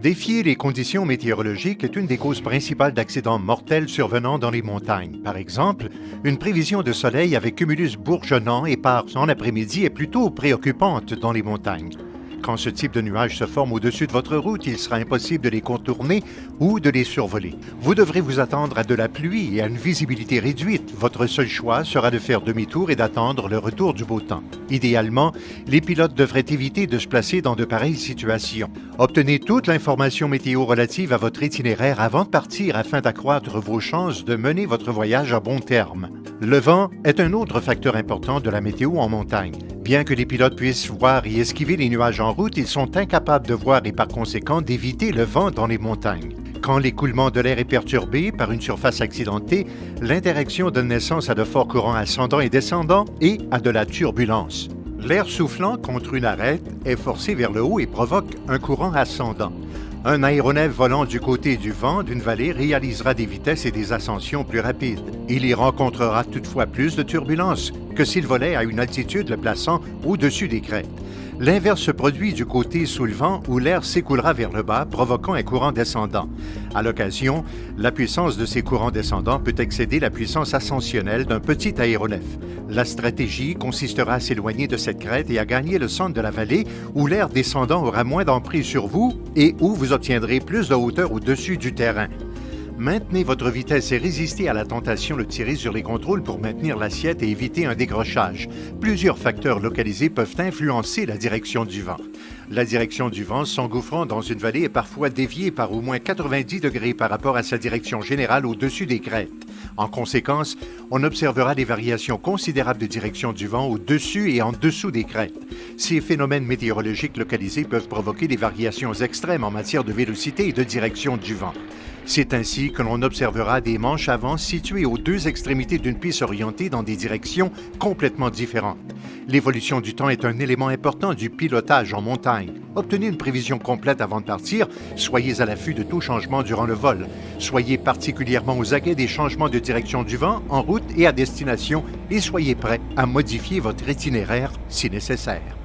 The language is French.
Défier les conditions météorologiques est une des causes principales d'accidents mortels survenant dans les montagnes. Par exemple, une prévision de soleil avec cumulus bourgeonnant épars en après-midi est plutôt préoccupante dans les montagnes. Quand ce type de nuages se forme au-dessus de votre route, il sera impossible de les contourner ou de les survoler. Vous devrez vous attendre à de la pluie et à une visibilité réduite. Votre seul choix sera de faire demi-tour et d'attendre le retour du beau temps. Idéalement, les pilotes devraient éviter de se placer dans de pareilles situations. Obtenez toute l'information météo relative à votre itinéraire avant de partir afin d'accroître vos chances de mener votre voyage à bon terme. Le vent est un autre facteur important de la météo en montagne. Bien que les pilotes puissent voir et esquiver les nuages en route, ils sont incapables de voir et par conséquent d'éviter le vent dans les montagnes. Quand l'écoulement de l'air est perturbé par une surface accidentée, l'interaction donne naissance à de forts courants ascendants et descendants et à de la turbulence. L'air soufflant contre une arête est forcé vers le haut et provoque un courant ascendant. Un aéronef volant du côté du vent d'une vallée réalisera des vitesses et des ascensions plus rapides. Il y rencontrera toutefois plus de turbulences que s'il volait à une altitude le plaçant au-dessus des crêtes. L'inverse se produit du côté sous le vent où l'air s'écoulera vers le bas, provoquant un courant descendant. À l'occasion, la puissance de ces courants descendants peut excéder la puissance ascensionnelle d'un petit aéronef. La stratégie consistera à s'éloigner de cette crête et à gagner le centre de la vallée où l'air descendant aura moins d'emprise sur vous et où vous obtiendrez plus de hauteur au-dessus du terrain. Maintenez votre vitesse et résistez à la tentation de tirer sur les contrôles pour maintenir l'assiette et éviter un décrochage. Plusieurs facteurs localisés peuvent influencer la direction du vent. La direction du vent s'engouffrant dans une vallée est parfois déviée par au moins 90 degrés par rapport à sa direction générale au-dessus des crêtes. En conséquence, on observera des variations considérables de direction du vent au-dessus et en dessous des crêtes. Ces phénomènes météorologiques localisés peuvent provoquer des variations extrêmes en matière de vélocité et de direction du vent. C'est ainsi que l'on observera des manches à vent situées aux deux extrémités d'une piste orientée dans des directions complètement différentes. L'évolution du temps est un élément important du pilotage en montagne. Obtenez une prévision complète avant de partir, soyez à l'affût de tout changement durant le vol. Soyez particulièrement aux aguets des changements de direction du vent en route et à destination et soyez prêt à modifier votre itinéraire si nécessaire.